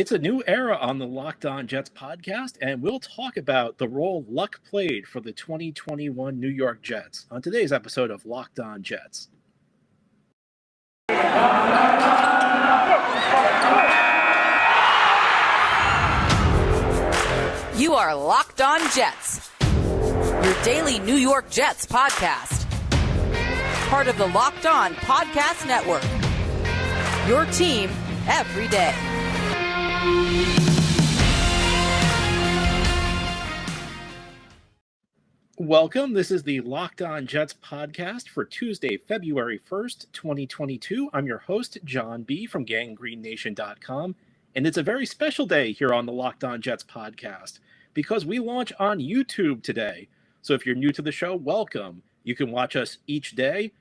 It's a new era on the Locked On Jets podcast, and we'll talk about the role luck played for the 2021 New York Jets on today's episode of Locked On Jets. You are Locked On Jets, your daily New York Jets podcast. Part of the Locked On Podcast Network, your team every day. Welcome. This is the Locked On Jets podcast for Tuesday, February 1st, 2022. I'm your host, John B. from GangGreenNation.com, and it's a very special day here on the Locked On Jets podcast because we launch on YouTube today. So if you're new to the show, welcome. You can watch us each day.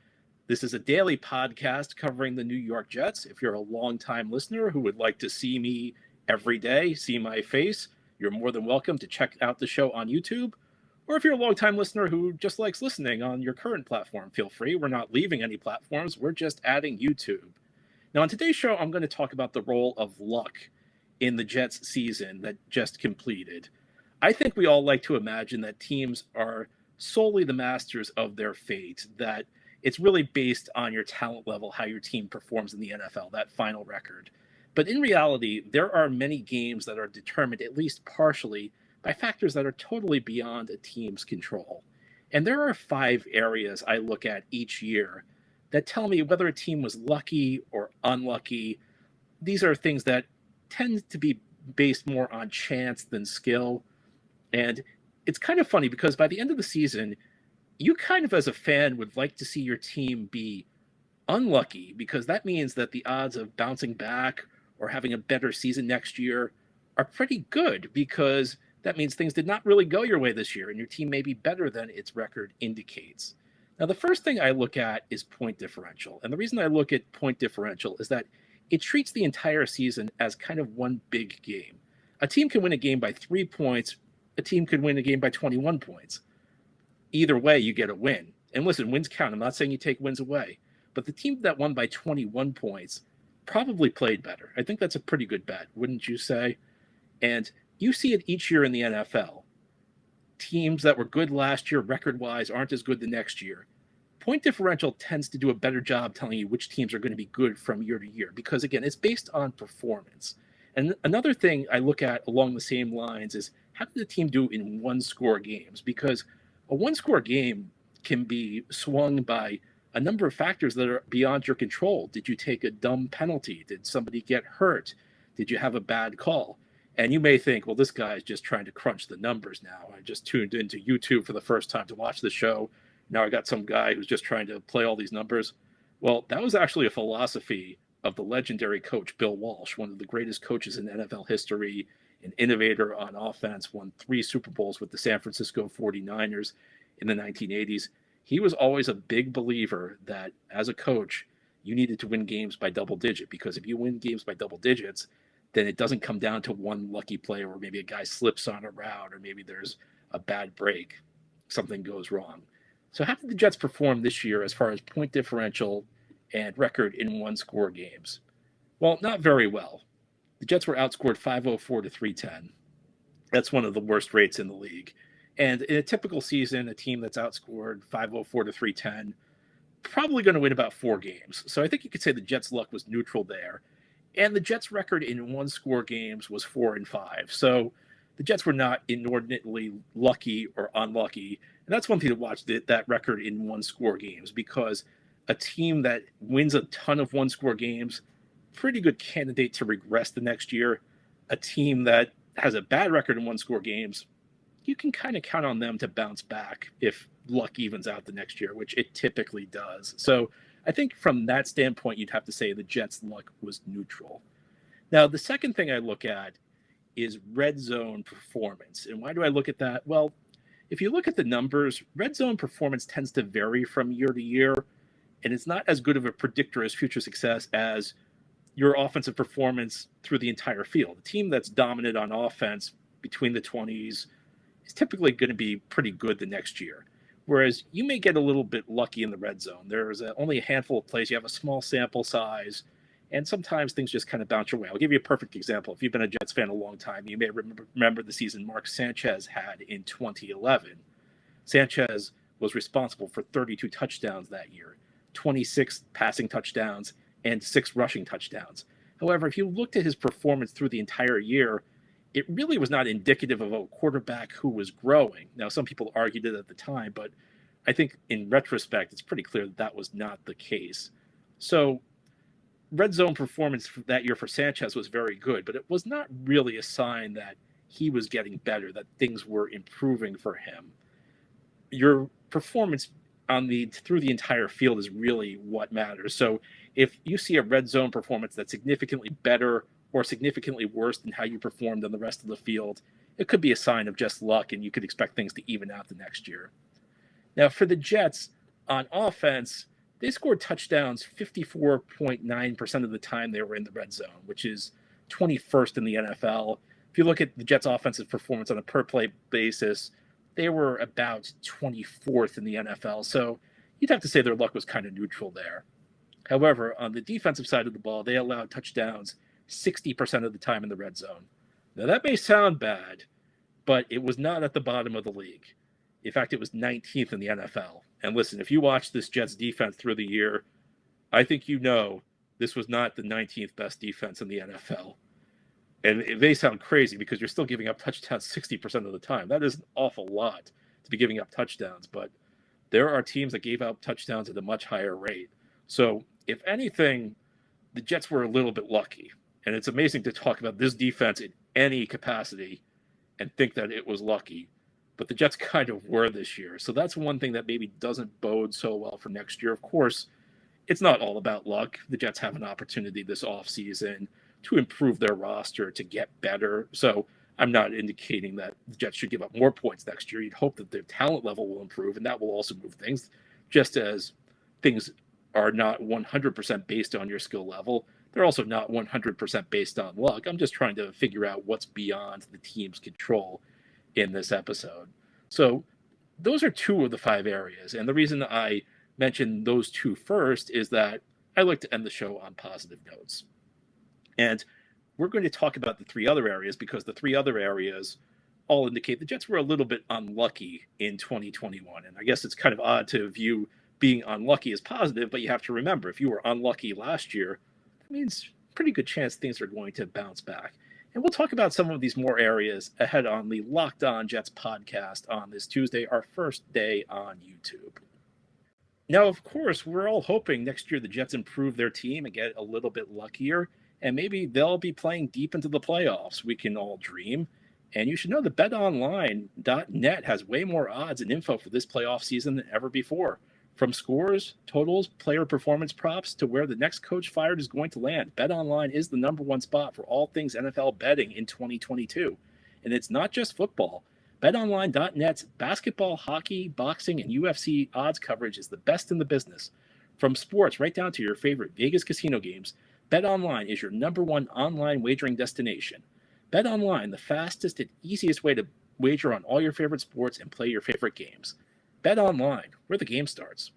This is a daily podcast covering the New York Jets. If you're a longtime listener who would like to see me every day, see my face, you're more than welcome to check out the show on YouTube. Or if you're a longtime listener who just likes listening on your current platform, feel free. We're not leaving any platforms. We're just adding YouTube. Now, on today's show, I'm going to talk about the role of luck in the Jets season that just completed. I think we all like to imagine that teams are solely the masters of their fate, that it's really based on your talent level, how your team performs in the NFL, that final record. But in reality, there are many games that are determined, at least partially, by factors that are totally beyond a team's control. And there are 5 areas I look at each year that tell me whether a team was lucky or unlucky. These are things that tend to be based more on chance than skill. And it's kind of funny because by the end of the season, you kind of as a fan would like to see your team be unlucky because that means that the odds of bouncing back or having a better season next year are pretty good because that means things did not really go your way this year and your team may be better than its record indicates. Now, the first thing I look at is point differential. And the reason I look at point differential is that it treats the entire season as kind of one big game. A team can win a game by 3 points. A team could win a game by 21 points. Either way, you get a win. And listen, wins count. I'm not saying you take wins away. But the team that won by 21 points probably played better. I think that's a pretty good bet, wouldn't you say? And you see it each year in the NFL. Teams that were good last year, record-wise, aren't as good the next year. Point differential tends to do a better job telling you which teams are going to be good from year to year because, again, it's based on performance. And another thing I look at along the same lines is how did the team do in one-score games? Because a one-score game can be swung by a number of factors that are beyond your control. Did you take a dumb penalty? Did somebody get hurt? Did you have a bad call? And you may think, well, this guy is just trying to crunch the numbers now. I just tuned into YouTube for the first time to watch the show. Now I got some guy who's just trying to play all these numbers. Well, that was actually a philosophy of the legendary coach Bill Walsh, one of the greatest coaches in NFL history, an innovator on offense, won 3 Super Bowls with the San Francisco 49ers in the 1980s. He was always a big believer that as a coach, you needed to win games by double digit because if you win games by double digits, then it doesn't come down to one lucky play or maybe a guy slips on a route or maybe there's a bad break, something goes wrong. So how did the Jets perform this year as far as point differential and record in one-score games? Well, not very well. The Jets were outscored 504 to 310. That's one of the worst rates in the league. And in a typical season, a team that's outscored 504 to 310, probably going to win about 4 games. So I think you could say the Jets' luck was neutral there. And the Jets' record in one-score games was 4-5. So the Jets were not inordinately lucky or unlucky. And that's one thing to watch, that record in one-score games, because a team that wins a ton of one-score games, pretty good candidate to regress the next year. A team that has a bad record in one-score games, you can kind of count on them to bounce back if luck evens out the next year, which it typically does. So I think from that standpoint, you'd have to say the Jets' luck was neutral. Now, the second thing I look at is red zone performance. And why do I look at that? Well, if you look at the numbers, red zone performance tends to vary from year to year, and it's not as good of a predictor as future success as your offensive performance through the entire field. A team that's dominant on offense between the 20s is typically going to be pretty good the next year. Whereas you may get a little bit lucky in the red zone. There's only a handful of plays. You have a small sample size, And sometimes things just kind of bounce your way. I'll give you a perfect example. If you've been a Jets fan a long time, you may remember the season Mark Sanchez had in 2011. Sanchez was responsible for 32 touchdowns that year, 26 passing touchdowns, and 6 rushing touchdowns. However, if you looked at his performance through the entire year, it really was not indicative of a quarterback who was growing. Now, some people argued it at the time, but I think in retrospect, it's pretty clear that that was not the case. So red zone performance that year for Sanchez was very good, but it was not really a sign that he was getting better, that things were improving for him. Your performance through the entire field is really what matters. So if you see a red zone performance that's significantly better or significantly worse than how you performed on the rest of the field, it could be a sign of just luck, and you could expect things to even out the next year. Now, for the Jets on offense, they scored touchdowns 54.9% of the time they were in the red zone, which is 21st in the NFL. If you look at the Jets' offensive performance on a per-play basis, they were about 24th in the NFL. So you'd have to say their luck was kind of neutral there. However, on the defensive side of the ball, they allowed touchdowns 60% of the time in the red zone. Now, that may sound bad, but it was not at the bottom of the league. In fact, it was 19th in the NFL. And listen, if you watch this Jets defense through the year, I think you know this was not the 19th best defense in the NFL. And it may sound crazy because you're still giving up touchdowns 60% of the time. That is an awful lot to be giving up touchdowns, but there are teams that gave up touchdowns at a much higher rate. So if anything, the Jets were a little bit lucky. And it's amazing to talk about this defense in any capacity and think that it was lucky. But the Jets kind of were this year. So that's one thing that maybe doesn't bode so well for next year. Of course, it's not all about luck. The Jets have an opportunity this offseason to improve their roster, to get better. So I'm not indicating that the Jets should give up more points next year. You'd hope that their talent level will improve, and that will also move things, just as things are not 100% based on your skill level. They're also not 100% based on luck. I'm just trying to figure out what's beyond the team's control in this episode. So those are 2 of the 5 areas. And the reason I mentioned those 2 first is that I like to end the show on positive notes. And we're going to talk about the 3 other areas because the 3 other areas all indicate the Jets were a little bit unlucky in 2021. And I guess it's kind of odd to view being unlucky as positive, but you have to remember, if you were unlucky last year, that means pretty good chance things are going to bounce back. And we'll talk about some of these more areas ahead on the Locked On Jets podcast on this Tuesday, our first day on YouTube. Now, of course, we're all hoping next year the Jets improve their team and get a little bit luckier, and maybe they'll be playing deep into the playoffs. We can all dream. And you should know that BetOnline.net has way more odds and info for this playoff season than ever before. From scores, totals, player performance props, to where the next coach fired is going to land, BetOnline is the #1 spot for all things NFL betting in 2022. And it's not just football. BetOnline.net's basketball, hockey, boxing, and UFC odds coverage is the best in the business. From sports right down to your favorite Vegas casino games, BetOnline is your #1 online wagering destination. BetOnline, the fastest and easiest way to wager on all your favorite sports and play your favorite games. BetOnline, where the game starts.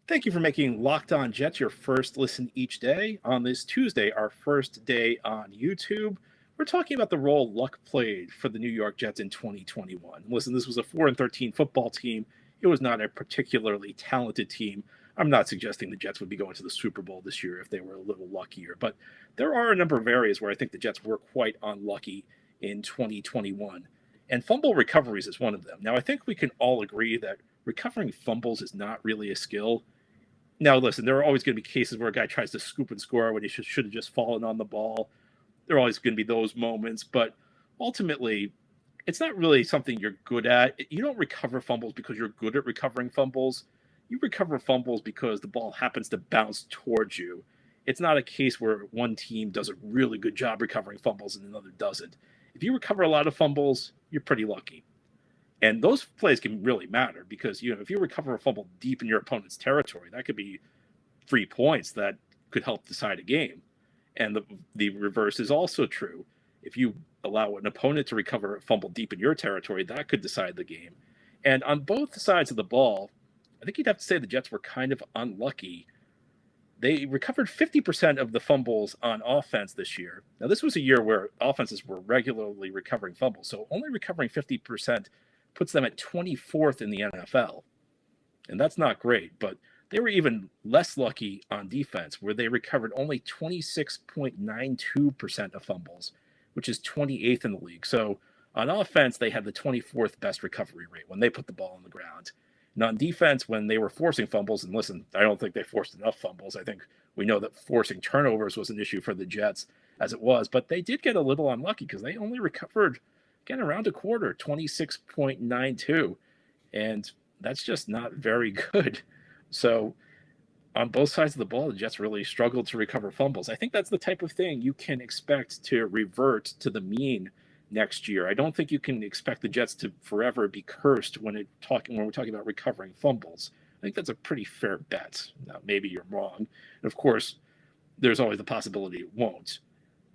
Thank you for making Locked On Jets your first listen each day. On this Tuesday, our first day on YouTube, we're talking about the role luck played for the New York Jets in 2021. Listen, this was a 4-13 football team. It was not a particularly talented team. I'm not suggesting the Jets would be going to the Super Bowl this year if they were a little luckier, but there are a number of areas where I think the Jets were quite unlucky in 2021. And fumble recoveries is one of them. Now, I think we can all agree that recovering fumbles is not really a skill. Now, listen, there are always going to be cases where a guy tries to scoop and score when he should have just fallen on the ball. There are always going to be those moments, but ultimately, it's not really something you're good at. You don't recover fumbles because you're good at recovering fumbles. You recover fumbles because the ball happens to bounce towards you. It's not a case where one team does a really good job recovering fumbles and another doesn't. If you recover a lot of fumbles, you're pretty lucky. And those plays can really matter because, if you recover a fumble deep in your opponent's territory, that could be 3 points that could help decide a game. And the reverse is also true. If you allow an opponent to recover a fumble deep in your territory, that could decide the game. And on both sides of the ball, I think you'd have to say the Jets were kind of unlucky. They recovered 50% of the fumbles on offense this year. Now, this was a year where offenses were regularly recovering fumbles, so only recovering 50% puts them at 24th in the NFL. And that's not great, but they were even less lucky on defense, where they recovered only 26.92% of fumbles, which is 28th in the league. So on offense, they had the 24th best recovery rate when they put the ball on the ground. And on defense, when they were forcing fumbles, and listen, I don't think they forced enough fumbles. I think we know that forcing turnovers was an issue for the Jets as it was, but they did get a little unlucky because they only recovered, again, around a quarter, 26.92. And that's just not very good. So on both sides of the ball, the Jets really struggled to recover fumbles. I think that's the type of thing you can expect to revert to the mean next year. I don't think you can expect the Jets to forever be cursed when we're talking about recovering fumbles. I think that's a pretty fair bet. Now, maybe you're wrong. And of course, there's always the possibility it won't.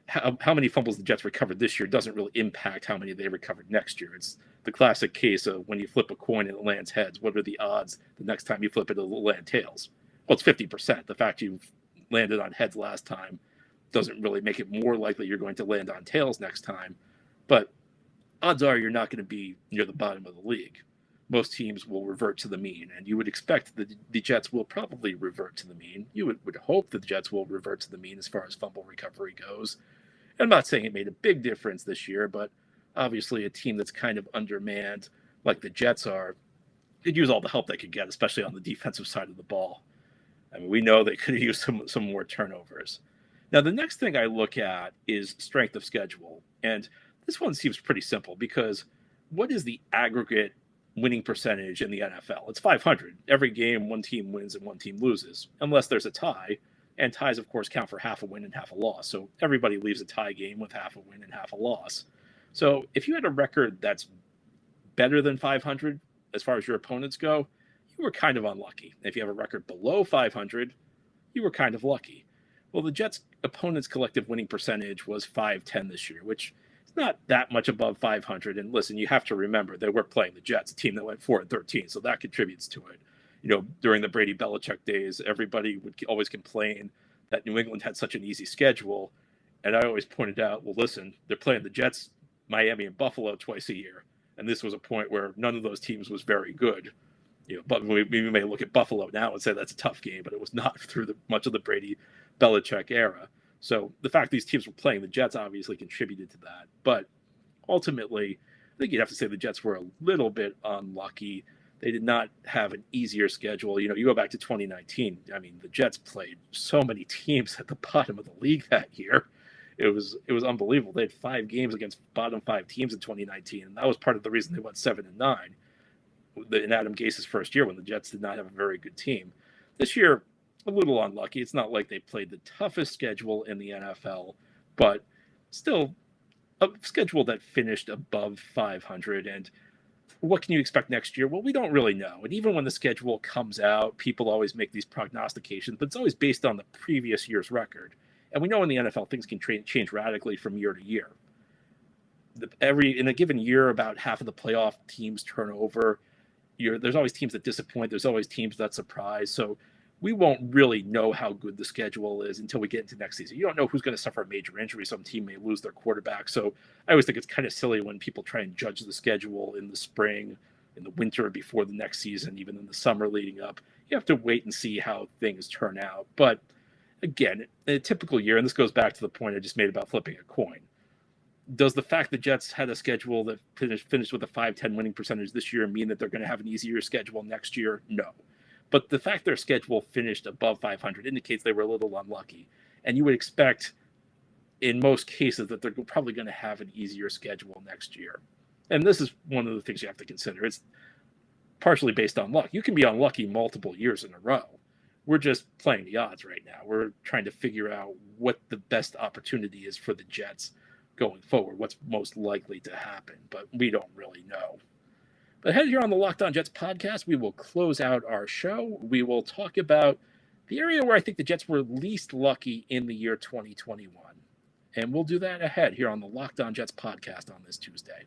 How many fumbles the Jets recovered this year doesn't really impact how many they recovered next year. It's the classic case of when you flip a coin and it lands heads, what are the odds the next time you flip it, it'll land tails? Well, it's 50%. The fact you've landed on heads last time doesn't really make it more likely you're going to land on tails next time. But odds are you're not going to be near the bottom of the league. Most teams will revert to the mean, and you would expect that the Jets will probably revert to the mean. You would hope that the Jets will revert to the mean as far as fumble recovery goes. And I'm not saying it made a big difference this year, but obviously a team that's kind of undermanned like the Jets are, could use all the help they could get, especially on the defensive side of the ball. I mean, we know they could use some more turnovers. Now, the next thing I look at is strength of schedule. And this one seems pretty simple because what is the aggregate winning percentage in the NFL? It's 500. Every game, one team wins and one team loses, unless there's a tie. And ties, of course, count for half a win and half a loss. So everybody leaves a tie game with half a win and half a loss. So if you had a record that's better than 500 as far as your opponents go, you were kind of unlucky. If you have a record below 500, you were kind of lucky. Well, the Jets' opponents' collective winning percentage was 510 this year, which is not that much above 500. And listen, you have to remember they were playing the Jets, a team that went 4-13, so that contributes to it. You know, during the Brady Belichick days, everybody would always complain that New England had such an easy schedule. And I always pointed out, well, listen, they're playing the Jets, Miami, and Buffalo twice a year. And this was a point where none of those teams was very good. You know, but we may look at Buffalo now and say that's a tough game, but it was not through much of the Brady Belichick era. So the fact these teams were playing the Jets obviously contributed to that. But ultimately, I think you'd have to say the Jets were a little bit unlucky. They did not have an easier schedule. You know, you go back to 2019. I mean, the Jets played so many teams at the bottom of the league that year. It was unbelievable. They had 5 games against bottom 5 teams in 2019, and that was part of the reason they went 7-9 in Adam Gase's first year when the Jets did not have a very good team. This year, a little unlucky. It's not like they played the toughest schedule in the NFL, but still a schedule that finished above 500. And what can you expect next year? Well, we don't really know. And even when the schedule comes out, people always make these prognostications, but it's always based on the previous year's record. And we know in the NFL, things can change radically from year to year. In a given year, about half of the playoff teams turn over. There's always teams that disappoint. There's always teams that surprise. So we won't really know how good the schedule is until we get into next season. You don't know who's going to suffer a major injury. Some team may lose their quarterback. So I always think it's kind of silly when people try and judge the schedule in the spring, in the winter before the next season, even in the summer leading up. You have to wait and see how things turn out. But again, in a typical year, and this goes back to the point I just made about flipping a coin, does the fact the Jets had a schedule that finished with a 5-10 winning percentage this year mean that they're going to have an easier schedule next year? No. But the fact their schedule finished above 500 indicates they were a little unlucky. And you would expect, in most cases, that they're probably going to have an easier schedule next year. And this is one of the things you have to consider. It's partially based on luck. You can be unlucky multiple years in a row. We're just playing the odds right now. We're trying to figure out what the best opportunity is for the Jets going forward, what's most likely to happen, but we don't really know. But ahead here on the Locked On Jets podcast, we will close out our show. We will talk about the area where I think the Jets were least lucky in the year 2021. And we'll do that ahead here on the Locked On Jets podcast on this Tuesday.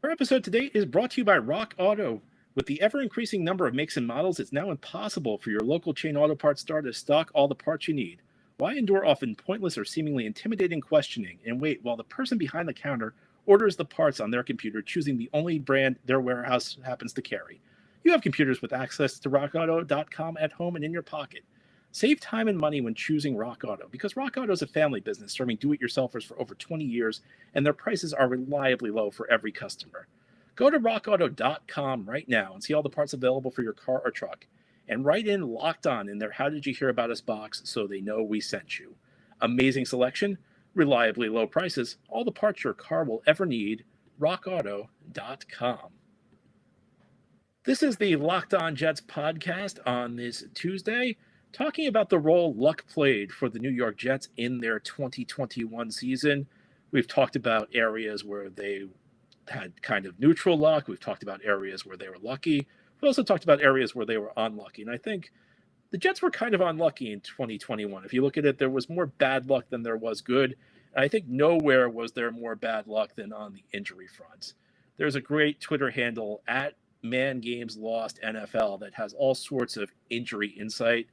Our episode today is brought to you by Rock Auto. With the ever-increasing number of makes and models, it's now impossible for your local chain auto parts store to stock all the parts you need. Why endure often pointless or seemingly intimidating questioning and wait while the person behind the counter orders the parts on their computer, choosing the only brand their warehouse happens to carry? You have computers with access to RockAuto.com at home and in your pocket. Save time and money when choosing Rock Auto, because Rock Auto is a family business serving do-it-yourselfers for over 20 years, and their prices are reliably low for every customer. Go to rockauto.com right now and see all the parts available for your car or truck. And write in Locked On in their How Did You Hear About Us box so they know we sent you. Amazing selection, reliably low prices, all the parts your car will ever need. rockauto.com. This is the Locked On Jets podcast on this Tuesday, talking about the role luck played for the New York Jets in their 2021 season. We've talked about areas where they had kind of neutral luck. We've talked about areas where they were lucky. We also talked about areas where they were unlucky. And I think the Jets were kind of unlucky in 2021. If you look at it, there was more bad luck than there was good. And I think nowhere was there more bad luck than on the injury front. There's a great Twitter handle at ManGamesLostNFL that has all sorts of injury insight.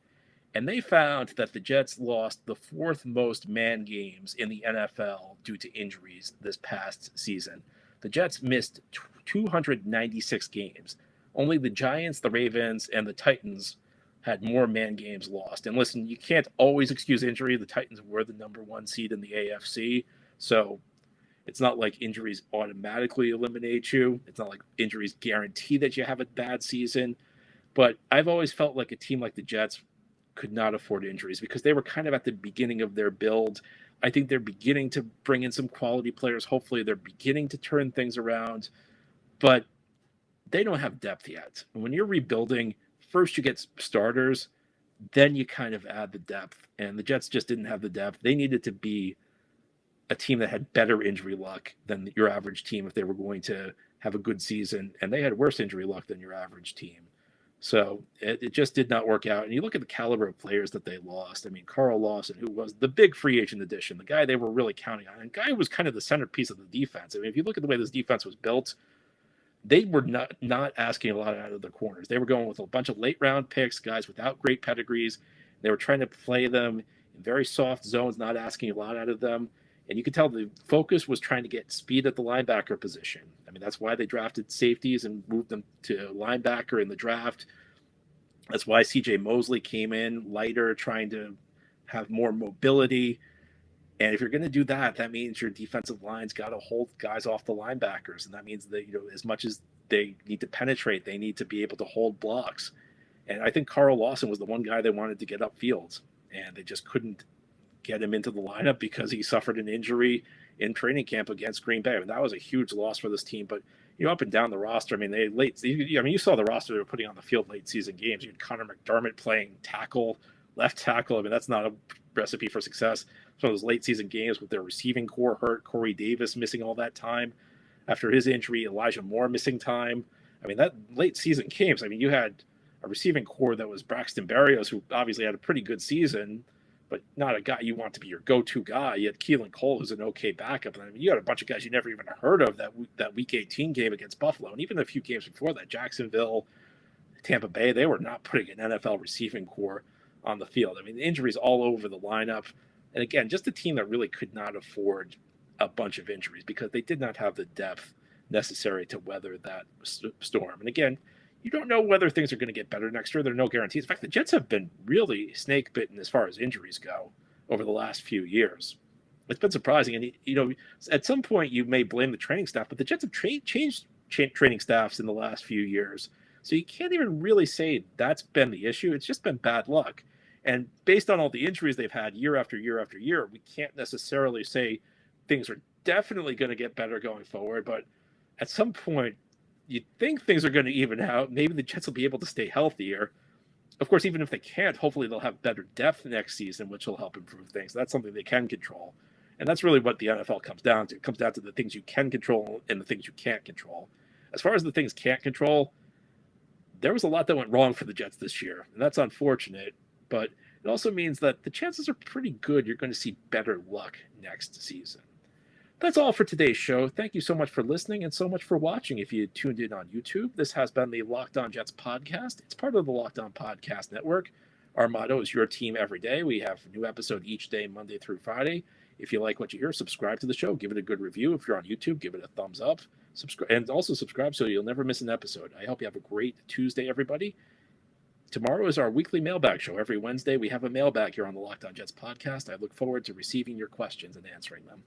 And they found that the Jets lost the fourth most man games in the NFL due to injuries this past season. The Jets missed 296 games. Only the Giants, the Ravens, and the Titans had more man games lost. And listen, you can't always excuse injury. The Titans were the number one seed in the AFC. So it's not like injuries automatically eliminate you. It's not like injuries guarantee that you have a bad season. But I've always felt like a team like the Jets could not afford injuries because they were kind of at the beginning of their build. I think they're beginning to bring in some quality players. Hopefully they're beginning to turn things around, but they don't have depth yet. And when you're rebuilding, first you get starters, then you kind of add the depth. And the Jets just didn't have the depth. They needed to be a team that had better injury luck than your average team if they were going to have a good season. And they had worse injury luck than your average team. So it just did not work out. And you look at the caliber of players that they lost. I mean, Carl Lawson, who was the big free agent addition, the guy they were really counting on, and the guy who was kind of the centerpiece of the defense. I mean, if you look at the way this defense was built, they were not asking a lot out of their corners. They were going with a bunch of late round picks, guys without great pedigrees. They were trying to play them in very soft zones, not asking a lot out of them. And you could tell the focus was trying to get speed at the linebacker position. I mean, that's why they drafted safeties and moved them to linebacker in the draft. That's why C.J. Mosley came in lighter, trying to have more mobility. And if you're going to do that, that means your defensive line's got to hold guys off the linebackers. And that means that, as much as they need to penetrate, they need to be able to hold blocks. And I think Carl Lawson was the one guy they wanted to get upfield. And they just couldn't get him into the lineup because he suffered an injury in training camp against Green Bay. I mean, that was a huge loss for this team. But up and down the roster, I mean, you saw the roster they were putting on the field late season games. You had Connor McDermott playing left tackle. I mean, that's not a recipe for success. Some of those late season games with their receiving core hurt, Corey Davis missing all that time after his injury, Elijah Moore missing time. I mean, that late season games, I mean, you had a receiving core that was Braxton Berrios, who obviously had a pretty good season, but not a guy you want to be your go-to guy. You had Keelan Cole, who's an okay backup. And I mean, you had a bunch of guys you never even heard of that Week 18 game against Buffalo. And even a few games before that, Jacksonville, Tampa Bay, they were not putting an NFL receiving core on the field. I mean, the injuries all over the lineup. And again, just a team that really could not afford a bunch of injuries because they did not have the depth necessary to weather that storm. And again, you don't know whether things are going to get better next year. There are no guarantees. In fact, the Jets have been really snake bitten as far as injuries go over the last few years. It's been surprising. And, at some point you may blame the training staff, but the Jets have changed training staffs in the last few years. So you can't even really say that's been the issue. It's just been bad luck. And based on all the injuries they've had year after year after year, we can't necessarily say things are definitely going to get better going forward. But at some point, you'd think things are going to even out. Maybe the Jets will be able to stay healthier. Of course, even if they can't, hopefully they'll have better depth next season, which will help improve things. That's something they can control. And that's really what the NFL comes down to. It comes down to the things you can control and the things you can't control. As far as the things can't control, there was a lot that went wrong for the Jets this year. And that's unfortunate. But it also means that the chances are pretty good you're going to see better luck next season. That's all for today's show. Thank you so much for listening and so much for watching. If you tuned in on YouTube, this has been the Locked On Jets podcast. It's part of the Locked On Podcast Network. Our motto is your team every day. We have a new episode each day, Monday through Friday. If you like what you hear, subscribe to the show. Give it a good review. If you're on YouTube, give it a thumbs up. And also subscribe so you'll never miss an episode. I hope you have a great Tuesday, everybody. Tomorrow is our weekly mailbag show. Every Wednesday, we have a mailbag here on the Locked On Jets podcast. I look forward to receiving your questions and answering them.